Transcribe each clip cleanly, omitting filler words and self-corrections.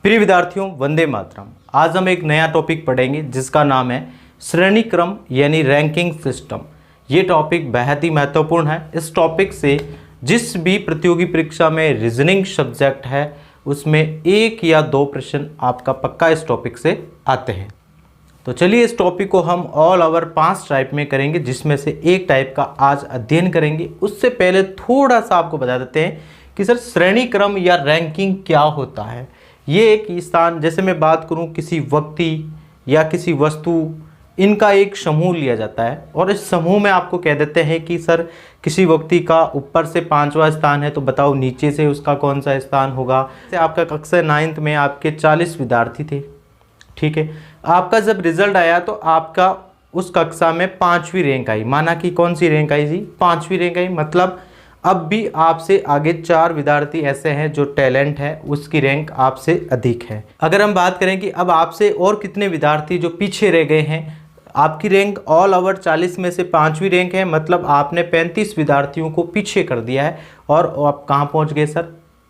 प्रिय विद्यार्थियों, वंदे मातरम। आज हम एक नया टॉपिक पढ़ेंगे जिसका नाम है श्रेणी क्रम यानी रैंकिंग सिस्टम। ये टॉपिक बेहद ही महत्वपूर्ण है। इस टॉपिक से जिस भी प्रतियोगी परीक्षा में रीजनिंग सब्जेक्ट है उसमें 1 या 2 प्रश्न आपका पक्का इस टॉपिक से आते हैं। तो चलिए इस टॉपिक को हम ऑल ओवर 5 टाइप में करेंगे, जिसमें से एक टाइप का आज अध्ययन करेंगे। उससे पहले थोड़ा सा आपको बता देते हैं कि सर श्रेणी क्रम या रैंकिंग क्या होता है। ये एक स्थान, जैसे मैं बात करूं किसी व्यक्ति या किसी वस्तु, इनका एक समूह लिया जाता है और इस समूह में आपको कह देते हैं कि सर किसी व्यक्ति का ऊपर से 5वां स्थान है, तो बताओ नीचे से उसका कौन सा स्थान होगा। जैसे आपका कक्षा 9th में आपके 40 विद्यार्थी थे, ठीक है। आपका जब रिजल्ट आया तो आपका उस कक्षा में 5वीं रैंक आई। माना कि कौन सी रैंक आई जी? 5वीं रैंक आई। मतलब अब भी आपसे आगे 4 विद्यार्थी ऐसे हैं जो टैलेंट है, उसकी रैंक आपसे अधिक है। अगर हम बात करें कि अब आपसे और कितने विद्यार्थी जो पीछे रह गए हैं, आपकी रैंक ऑल ओवर 40 में से 5वीं रैंक है, मतलब आपने 35 विद्यार्थियों को पीछे कर दिया है और आप कहाँ पहुँच गए सर?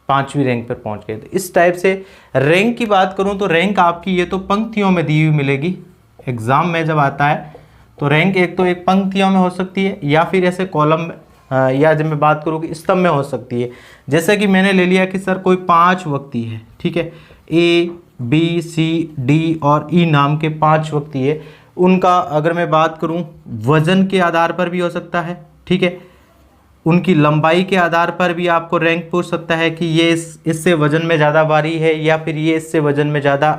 5वीं रैंक पर पहुँच गए। तो इस टाइप से रैंक की बात करूँ तो रैंक आपकी ये तो पंक्तियों में दी हुई मिलेगी। एग्ज़ाम में जब आता है तो रैंक एक तो एक पंक्तियों में हो सकती है या फिर ऐसे कॉलम में, या जब मैं बात करूँ कि स्तंभ में हो सकती है। जैसे कि मैंने ले लिया कि सर कोई 5 व्यक्ति है, ठीक है, A, B, C, D और E नाम के 5 व्यक्ति है। उनका अगर मैं बात करूं वजन के आधार पर भी हो सकता है, ठीक है, उनकी लंबाई के आधार पर भी आपको रैंक पूछ सकता है कि ये इससे वजन में ज़्यादा भारी है या फिर ये इससे वजन में ज़्यादा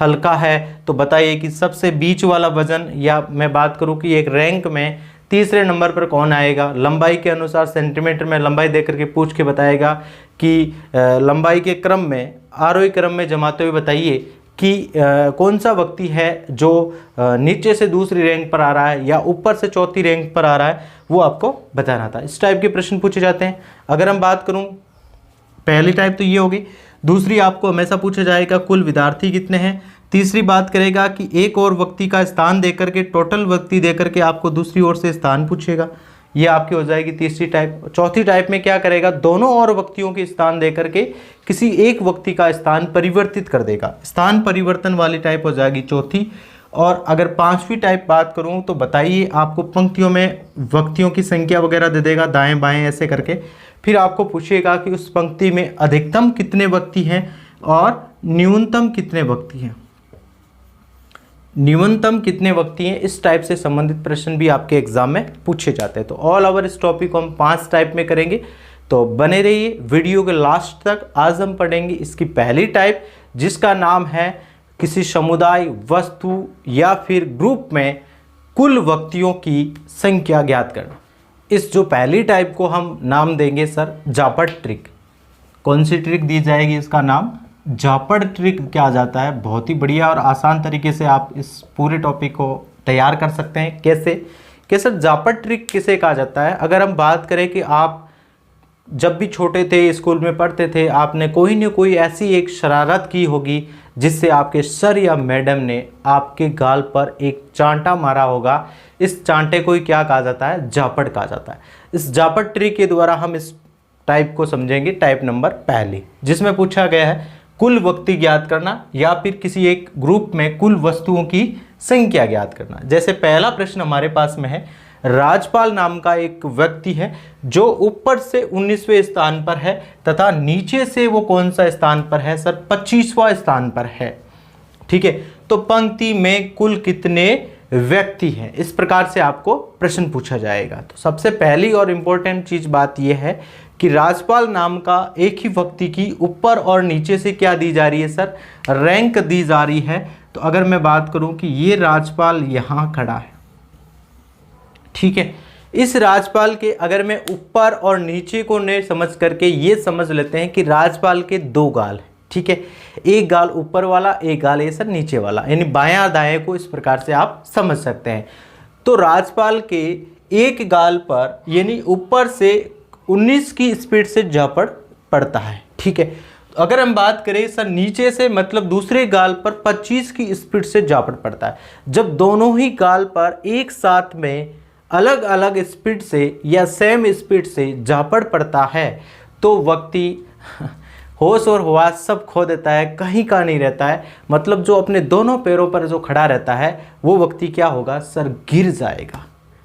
हल्का है। तो बताइए कि सबसे बीच वाला वजन, या मैं बात करूं कि एक रैंक में तीसरे नंबर पर कौन आएगा। लंबाई के अनुसार सेंटीमीटर में लंबाई दे करके पूछ के बताएगा कि लंबाई के क्रम में, आरोही क्रम में जमाते हुए बताइए कि कौन सा व्यक्ति है जो नीचे से दूसरी रैंक पर आ रहा है या ऊपर से चौथी रैंक पर आ रहा है, वो आपको बताना था। इस टाइप के प्रश्न पूछे जाते हैं। अगर हम बात करूं, पहली टाइप तो ये होगी। दूसरी आपको हमेशा पूछा जाएगा कुल विद्यार्थी कितने हैं। तीसरी बात करेगा कि एक और व्यक्ति का स्थान देकर के, टोटल व्यक्ति देकर के आपको दूसरी ओर से स्थान पूछेगा। ये आपकी हो जाएगी तीसरी टाइप। चौथी टाइप में क्या करेगा? दोनों और व्यक्तियों के स्थान देकर के किसी एक व्यक्ति का स्थान परिवर्तित कर देगा। स्थान परिवर्तन वाली टाइप हो जाएगी चौथी। और अगर 5वीं टाइप बात करूं तो बताइए, आपको पंक्तियों में व्यक्तियों की संख्या वगैरह दे देगा दाएं बाएं ऐसे करके। फिर आपको पूछेगा कि उस पंक्ति में अधिकतम कितने व्यक्ति हैं और न्यूनतम कितने व्यक्ति हैं। न्यूनतम कितने व्यक्ति हैं, इस टाइप से संबंधित प्रश्न भी आपके एग्जाम में पूछे जाते हैं। तो ऑल ओवर इस टॉपिक को हम 5 टाइप में करेंगे, तो बने रहिए वीडियो के लास्ट तक। आज हम पढ़ेंगे इसकी पहली टाइप, जिसका नाम है किसी समुदाय, वस्तु या फिर ग्रुप में कुल व्यक्तियों की संख्या ज्ञात करना। इस जो पहली टाइप को हम नाम देंगे सर जापट ट्रिक। कौन सी ट्रिक दी जाएगी? इसका नाम जापट ट्रिक क्या जाता है। बहुत ही बढ़िया और आसान तरीके से आप इस पूरे टॉपिक को तैयार कर सकते हैं। कैसे कि सर जापट ट्रिक किसे कहा जाता है? अगर हम बात करें कि आप जब भी छोटे थे, स्कूल में पढ़ते थे, आपने कोई न कोई ऐसी एक शरारत की होगी जिससे आपके सर या मैडम ने आपके गाल पर एक चांटा मारा होगा। इस चांटे को ही क्या कहा जाता है? जापट कहा जाता है। इस जापट ट्रिक के द्वारा हम इस टाइप को समझेंगे। टाइप नंबर पहली, जिसमें पूछा गया है कुल व्यक्ति ज्ञात करना या फिर किसी एक ग्रुप में कुल वस्तुओं की संख्या ज्ञात करना। जैसे पहला प्रश्न हमारे पास में है, राजपाल नाम का एक व्यक्ति है जो ऊपर से 19वें स्थान पर है तथा नीचे से वो कौन सा स्थान पर है सर? 25वां स्थान पर है, ठीक है। तो पंक्ति में कुल कितने व्यक्ति हैं, इस प्रकार से आपको प्रश्न पूछा जाएगा। तो सबसे पहली और इम्पोर्टेंट चीज बात यह है कि राजपाल नाम का एक ही व्यक्ति की ऊपर और नीचे से क्या दी जा रही है सर? रैंक दी जा रही है। तो अगर मैं बात करूं कि ये राजपाल यहां खड़ा है, ठीक है, इस राजपाल के अगर मैं ऊपर और नीचे को ने समझ करके ये समझ लेते हैं कि राजपाल के 2 गाल हैं, ठीक है, एक गाल ऊपर वाला, एक गाल ये सर नीचे वाला, यानी बायां दाएं को इस प्रकार से आप समझ सकते हैं। तो राजपाल के एक गाल पर यानी ऊपर से 19 की स्पीड से झापड़ पड़ता है, ठीक है। अगर हम बात करें सर नीचे से, मतलब दूसरे गाल पर 25 की स्पीड से झापड़ पड़ता है। जब दोनों ही गाल पर एक साथ में अलग अलग स्पीड से या सेम स्पीड से झापड़ पड़ता है तो व्यक्ति होश और हवास सब खो देता है, कहीं का नहीं रहता है। मतलब जो अपने दोनों पैरों पर जो खड़ा रहता है वो व्यक्ति क्या होगा सर, गिर जाएगा।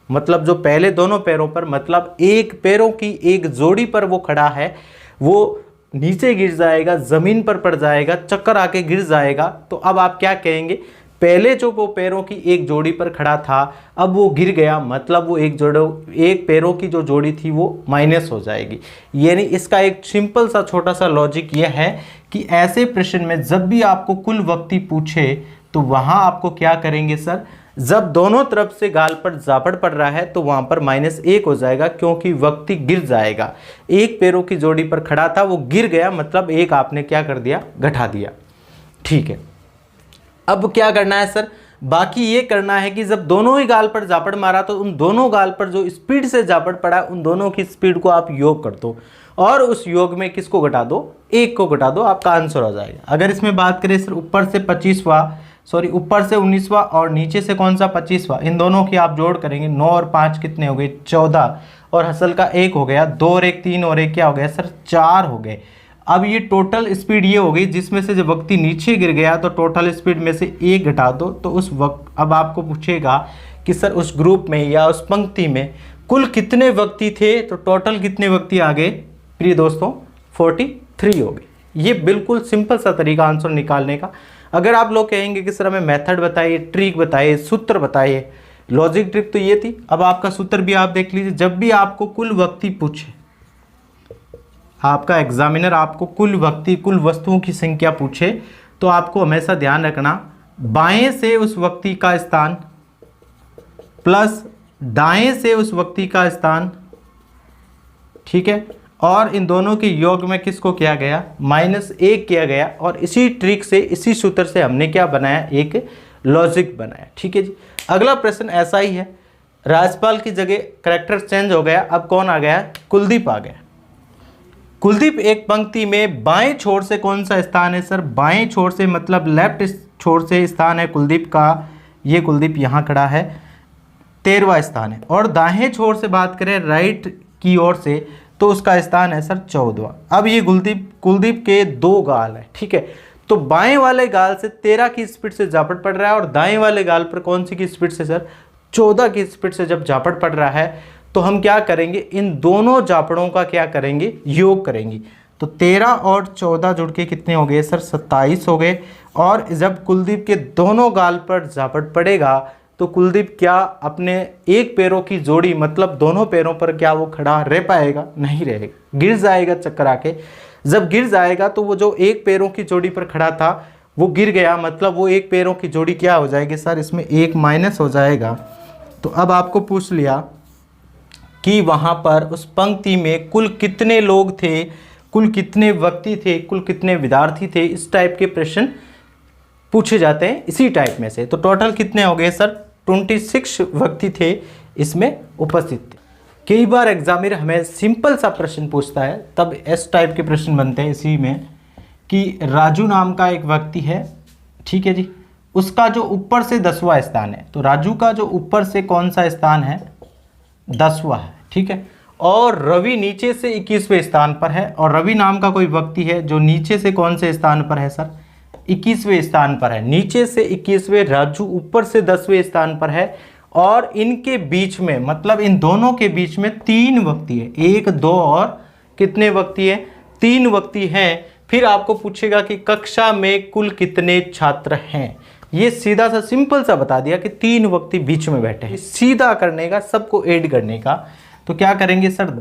मतलब जो पहले दोनों पैरों पर, मतलब एक पैरों की एक जोड़ी पर वो खड़ा है, वो नीचे गिर जाएगा, ज़मीन पर पड़ जाएगा, चक्कर आके गिर जाएगा। तो अब आप क्या कहेंगे, पहले जो वो पैरों की एक जोड़ी पर खड़ा था अब वो गिर गया, मतलब वो एक पैरों की जो जोड़ी थी वो माइनस हो जाएगी। यानी इसका एक सिंपल सा छोटा सा लॉजिक ये है कि ऐसे प्रश्न में जब भी आपको कुल व्यक्ति पूछे तो वहाँ आपको क्या करेंगे सर, जब दोनों तरफ से गाल पर झापड़ पड़ रहा है तो वहाँ पर -1 हो जाएगा, क्योंकि व्यक्ति गिर जाएगा। एक पैरों की जोड़ी पर खड़ा था वो गिर गया, मतलब एक आपने क्या कर दिया, घटा दिया। ठीक है, अब क्या करना है सर, बाकी ये करना है कि जब दोनों ही गाल पर झापड़ मारा तो उन दोनों गाल पर जो स्पीड से झापड़ पड़ा उन दोनों की स्पीड को आप योग कर दो और उस योग में किसको घटा दो, एक को घटा दो, आपका आंसर हो जाएगा। अगर इसमें बात करें सर, ऊपर से 19वां और नीचे से कौन सा 25वां, इन दोनों की आप जोड़ करेंगे, 9 और 5 कितने हो गए, 14, और हसल का 1 हो गया, 2 और 1 3 और 1 क्या हो गया सर, 4 हो गए। अब ये टोटल स्पीड ये हो गई, जिसमें से जब व्यक्ति नीचे गिर गया तो टोटल स्पीड में से 1 घटा दो, तो उस वक्त अब आपको पूछेगा कि सर उस ग्रुप में या उस पंक्ति में कुल कितने व्यक्ति थे, तो टोटल कितने व्यक्ति आ गए प्रिय दोस्तों, 43 हो गए। ये बिल्कुल सिंपल सा तरीका आंसर निकालने का। अगर आप लोग कहेंगे कि सर हमें मेथड बताइए, ट्रिक बताइए, सूत्र बताइए, लॉजिक ट्रिक तो ये थी, अब आपका सूत्र भी आप देख लीजिए। जब भी आपको कुल व्यक्ति पूछे, आपका एग्जामिनर आपको कुल व्यक्ति, कुल वस्तुओं की संख्या पूछे, तो आपको हमेशा ध्यान रखना, बाएं से उस व्यक्ति का स्थान प्लस दाएं से उस व्यक्ति का स्थान, ठीक है, और इन दोनों के योग में किसको किया गया, -1 किया गया। और इसी ट्रिक से, इसी सूत्र से हमने क्या बनाया, एक लॉजिक बनाया। ठीक है जी। अगला प्रश्न ऐसा ही है, राजपाल की जगह करेक्टर चेंज हो गया, अब कौन आ गया, कुलदीप आ गया। कुलदीप एक पंक्ति में बाएं छोर से कौन सा स्थान है सर, बाएं छोर से मतलब लेफ्ट छोर से स्थान है कुलदीप का, ये कुलदीप यहाँ खड़ा है, 13वां स्थान है। और दाएं छोर से बात करें राइट की ओर से तो उसका स्थान है सर 14वां। अब ये कुलदीप के 2 गाल है, ठीक है, तो बाएं वाले गाल से 13 की स्पीड से झापड़ पड़ रहा है और दाएं वाले गाल पर कौन सी की स्पीड से सर, 14 की स्पीड से जब झापड़ पड़ रहा है तो हम क्या करेंगे, इन दोनों झापड़ों का क्या करेंगे, योग करेंगे। तो 13 और 14 जुड़ के कितने हो गए सर, 27 हो गए। और जब कुलदीप के दोनों गाल पर झापड़ पड़ेगा तो कुलदीप क्या अपने एक पैरों की जोड़ी, मतलब दोनों पैरों पर क्या वो खड़ा रह पाएगा, नहीं रहेगा, गिर जाएगा चक्कर आके। जब गिर जाएगा तो वो जो एक पैरों की जोड़ी पर खड़ा था वो गिर गया, मतलब वो एक पैरों की जोड़ी क्या हो जाएगी सर, इसमें 1 माइनस हो जाएगा। तो अब आपको पूछ लिया कि वहाँ पर उस पंक्ति में कुल कितने लोग थे, कुल कितने व्यक्ति थे, कुल कितने विद्यार्थी थे, इस टाइप के प्रश्न पूछे जाते हैं इसी टाइप में से। तो टोटल कितने हो गए सर, 26 व्यक्ति थे इसमें उपस्थित थे। कई बार एग्जामिनर हमें सिंपल सा प्रश्न पूछता है, तब इस टाइप के प्रश्न बनते हैं इसी में, कि राजू नाम का एक व्यक्ति है, ठीक है जी, उसका जो ऊपर से 10वां स्थान है, तो राजू का जो ऊपर से कौन सा स्थान है, 10वां है, ठीक है, और रवि नीचे से 21वें स्थान पर है, और रवि नाम का कोई व्यक्ति है जो नीचे से कौन से स्थान पर है सर, 21वें स्थान पर है। नीचे से 21वें, राजू ऊपर से 10वें स्थान पर है, और इनके बीच में, मतलब इन दोनों के बीच में 3 व्यक्ति है, 1 2 और कितने व्यक्ति है, 3 व्यक्ति हैं। फिर आपको पूछेगा कि कक्षा में कुल कितने छात्र हैं, ये सीधा सा सिंपल सा बता दिया कि 3 व्यक्ति बीच में बैठे हैं। सीधा करने का, सबको ऐड करने का, तो क्या करेंगे सर,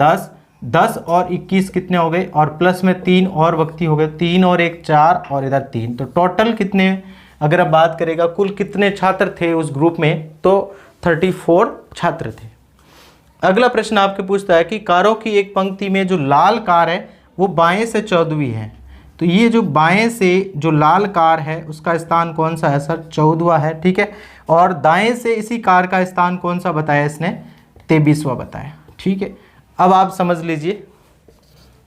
10 और 21 कितने हो गए, और प्लस में 3 और व्यक्ति हो गए, 3 और 1 4 और इधर 3, तो टोटल कितने, अगर आप बात करेगा कुल कितने छात्र थे उस ग्रुप में, तो 34 छात्र थे। अगला प्रश्न आपके पूछता है कि कारों की एक पंक्ति में जो लाल कार है वो बाएं से 14वीं है, तो ये जो बाएं से जो लाल कार है उसका स्थान कौन सा है सर, 14वां है, ठीक है, और दाएं से इसी कार का स्थान कौन सा बताया इसने, 23वां बताया, ठीक है। अब आप समझ लीजिए,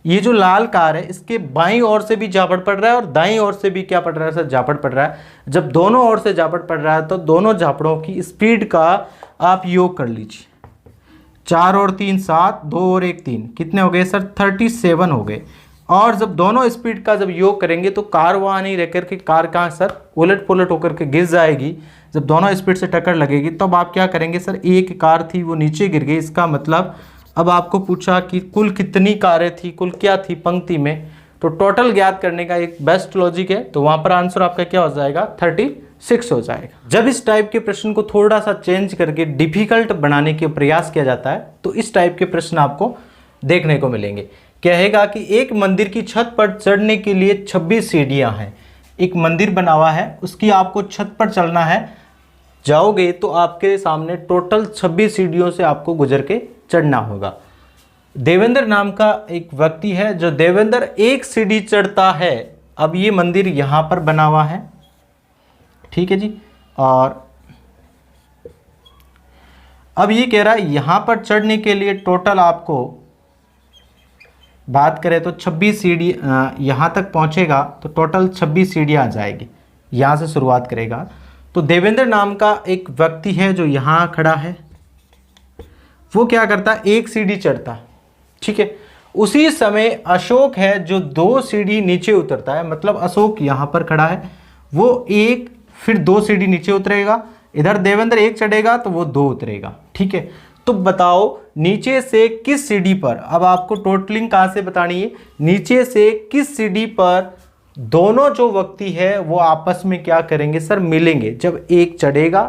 ये जो लाल कार है इसके बाईं ओर से भी झापड़ पड़ रहा है और दाईं ओर से भी क्या पड़ रहा है सर, झापड़ पड़ रहा है। जब दोनों ओर से झापड़ पड़ रहा है तो दोनों झापड़ों की स्पीड का आप योग कर लीजिए, 4 और 3 7, 2 और 1 3, कितने हो गए सर, 37 हो गए। और जब दोनों स्पीड का जब योग करेंगे तो कार वहाँ नहीं रह करके कार कहाँ सर उलट पुलट होकर के गिर जाएगी। जब दोनों स्पीड से टक्कर लगेगी तब आप क्या करेंगे सर, एक कार थी वो नीचे गिर गई, इसका मतलब अब आपको पूछा कि कुल कितनी कारें थी, कुल क्या थी पंक्ति में, तो टोटल ज्ञात करने का एक बेस्ट लॉजिक है। तो वहाँ पर आंसर आपका क्या हो जाएगा 36 हो जाएगा। जब इस टाइप के प्रश्न को थोड़ा सा चेंज करके डिफिकल्ट बनाने के प्रयास किया जाता है तो इस टाइप के प्रश्न आपको देखने को मिलेंगे। कहेगा कि एक मंदिर की छत पर चढ़ने के लिए 26 सीढ़ियां हैं। एक मंदिर बना हुआ है, उसकी आपको छत पर चलना है, जाओगे तो आपके सामने टोटल 26 सीढ़ियों से आपको गुजर के चढ़ना होगा। देवेंद्र नाम का एक व्यक्ति है, जो देवेंद्र एक सीढ़ी चढ़ता है। अब ये मंदिर यहाँ पर बना हुआ है, ठीक है जी, और अब ये कह रहा है यहाँ पर चढ़ने के लिए टोटल आपको बात करें तो 26 सीढ़ी यहाँ तक पहुँचेगा तो टोटल 26 सीढ़ियाँ आ जाएगी, यहाँ से शुरुआत करेगा। तो देवेंद्र नाम का एक व्यक्ति है जो यहाँ खड़ा है, वो क्या करता है एक सीढ़ी चढ़ता, ठीक है। उसी समय अशोक है जो 2 सीढ़ी नीचे उतरता है, मतलब अशोक यहाँ पर खड़ा है, वो एक फिर 2 सीढ़ी नीचे उतरेगा, इधर देवेंद्र एक चढ़ेगा तो वो 2 उतरेगा, ठीक है। तो बताओ नीचे से किस सीढ़ी पर, अब आपको टोटलिंग कहाँ से बतानी है, नीचे से किस सीढ़ी पर दोनों जो व्यक्ति है वो आपस में क्या करेंगे सर, मिलेंगे। जब एक चढ़ेगा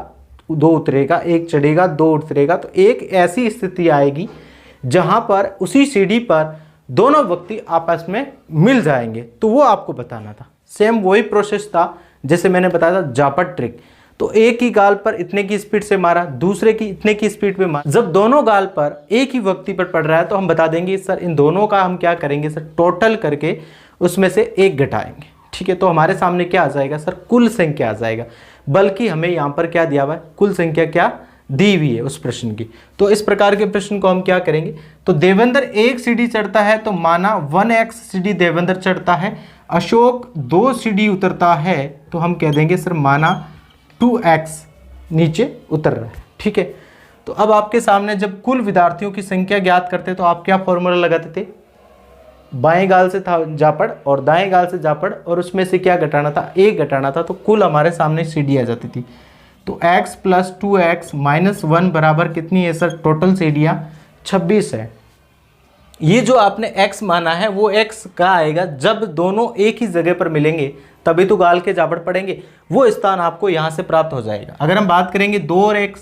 2 उतरेगा, एक चढ़ेगा 2 उतरेगा, तो एक ऐसी स्थिति आएगी जहां पर उसी सीढ़ी पर दोनों व्यक्ति आपस में मिल जाएंगे, तो वो आपको बताना था। सेम वही प्रोसेस था जैसे मैंने बताया था जापट ट्रिक। तो एक ही गाल पर इतने की स्पीड से मारा, दूसरे की इतने की स्पीड पे मारा। जब दोनों गाल पर एक ही व्यक्ति पर पड़ रहा है तो हम बता देंगे सर इन दोनों का हम क्या करेंगे सर, टोटल करके उसमें से एक घटाएंगे, ठीक है। तो हमारे सामने क्या आ जाएगा सर, कुल संख्या आ जाएगा। बल्कि हमें यहाँ पर क्या दिया हुआ है, कुल संख्या क्या दी हुई है उस प्रश्न की। तो इस प्रकार के प्रश्न को हम क्या करेंगे, तो देवेंद्र एक सीढ़ी चढ़ता है तो माना 1x सीढ़ी देवेंद्र चढ़ता है, अशोक 2 सीढ़ी उतरता है तो हम कह देंगे सर माना 2x नीचे उतर रहा है, ठीक है। तो अब आपके सामने जब कुल विद्यार्थियों की संख्या ज्ञात करते तो आप क्या फॉर्मूला लगाते थे, बाएं गाल से था जापड़ और दाएं गाल से जापड़ और उसमें से क्या घटाना था, एक घटाना था, तो कुल हमारे सामने सीढ़ी आ जाती थी। तो x + 2x - 1 बराबर कितनी है सर, टोटल सीढ़ियाँ 26 है। ये जो आपने x माना है वो x का आएगा जब दोनों एक ही जगह पर मिलेंगे, तभी तो गाल के जापड़ पड़ेंगे, वो स्थान आपको यहाँ से प्राप्त हो जाएगा। अगर हम बात करेंगे 2 और x,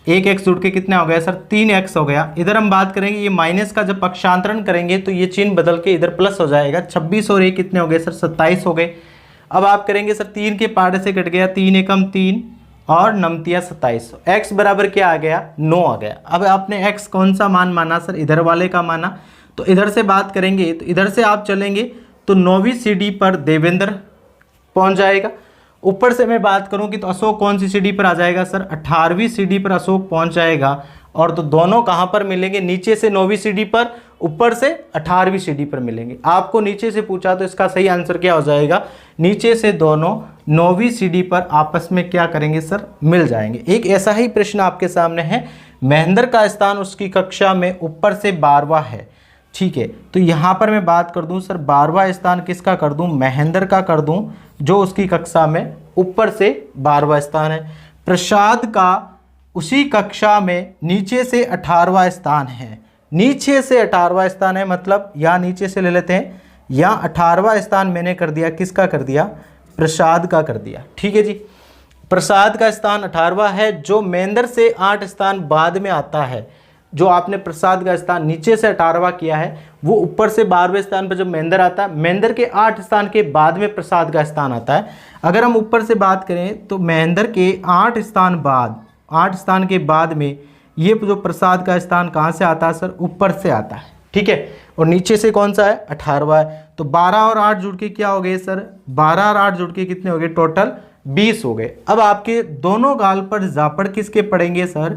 1x जुड़ के कितना हो गया सर, 3x हो गया। इधर हम बात करेंगे ये माइनस का जब पक्षांतरण करेंगे तो ये चिन्ह बदल के इधर प्लस हो जाएगा। 26 और 1 कितने हो गए सर, 27 हो गए। अब आप करेंगे सर 3 के पाड़े से कट गया, 3 एकम 3 और नमतिया 27, x बराबर क्या आ गया, 9 आ गया। अब आपने x कौन सा मान माना सर, इधर वाले का माना। तो इधर से बात करेंगे तो इधर से आप चलेंगे तो 9वीं सीढ़ी पर देवेंद्र पहुंच जाएगा। ऊपर से मैं बात करूं कि तो अशोक कौन सी सीढ़ी पर आ जाएगा सर, 18वीं सीढ़ी पर अशोक पहुंच जाएगा। और तो दोनों कहां पर मिलेंगे, नीचे से 9वीं सीढ़ी पर, ऊपर से 18वीं सीढ़ी पर मिलेंगे। आपको नीचे से पूछा तो इसका सही आंसर क्या हो जाएगा, नीचे से दोनों 9वीं सीढ़ी पर आपस में क्या करेंगे सर, मिल जाएंगे। एक ऐसा ही प्रश्न आपके सामने है, महेंद्र का स्थान उसकी कक्षा में ऊपर से 12वां है, ठीक है। तो यहाँ पर मैं बात कर दूं सर 12वां स्थान किसका कर दूं, महेंद्र का कर दूं, जो उसकी कक्षा में ऊपर से 12वां स्थान है। प्रसाद का उसी कक्षा में नीचे से 18वां स्थान है, नीचे से 18वां स्थान है, मतलब यहाँ नीचे से ले लेते हैं, यहाँ 18वां स्थान मैंने कर दिया, किसका कर दिया, प्रसाद का कर दिया, ठीक है जी। प्रसाद का स्थान 18वां है, जो महेंद्र से 8 स्थान बाद में आता है। जो आपने प्रसाद का स्थान नीचे से 18वां किया है वो ऊपर से 12वें स्थान पर जब महेंद्र आता है, महेंद्र के 8 स्थान के बाद में प्रसाद का स्थान आता है। अगर हम ऊपर से बात करें तो महेंद्र के 8 स्थान बाद, 8 स्थान के बाद में ये जो प्रसाद का स्थान कहाँ से आता है सर, ऊपर से आता है, ठीक है। और नीचे से कौन सा है, 18वां है। तो 12 और 8 जुड़ के क्या हो गए सर, 12 और 8 जुड़ के कितने हो गए, टोटल 20 हो गए। अब आपके दोनों गाल पर जापड़ किसके पड़ेंगे सर,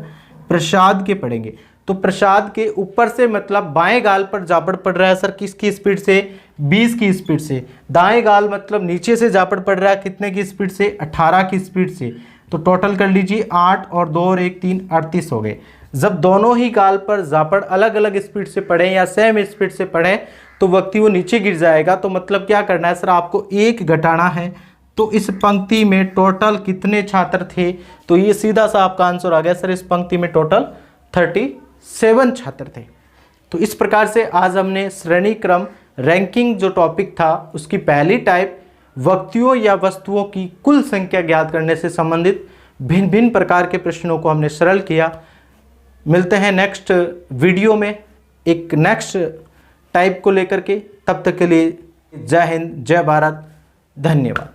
प्रसाद के पड़ेंगे। तो प्रसाद के ऊपर से मतलब बाएं गाल पर जापड़ पड़ रहा है सर किसकी स्पीड से, 20 की स्पीड से। दाएं गाल मतलब नीचे से जापड़ पड़ रहा है कितने की स्पीड से, 18 की स्पीड से। तो टोटल कर लीजिए 8 और 2 और 1 3 38 हो गए। जब दोनों ही गाल पर जापड़ अलग अलग स्पीड से पड़े या सेम स्पीड से पड़े तो व्यक्ति वो नीचे गिर जाएगा। तो मतलब क्या करना है सर, आपको 1 घटाना है। तो इस पंक्ति में टोटल कितने छात्र थे, तो ये सीधा सा आपका आंसर आ गया सर, इस पंक्ति में टोटल 37 छात्र थे। तो इस प्रकार से आज हमने श्रेणी क्रम रैंकिंग जो टॉपिक था उसकी पहली टाइप व्यक्तियों या वस्तुओं की कुल संख्या ज्ञात करने से संबंधित भिन्न भिन्न प्रकार के प्रश्नों को हमने सरल किया। मिलते हैं नेक्स्ट वीडियो में एक नेक्स्ट टाइप को लेकर के। तब तक के लिए जय हिंद, जय भारत, धन्यवाद।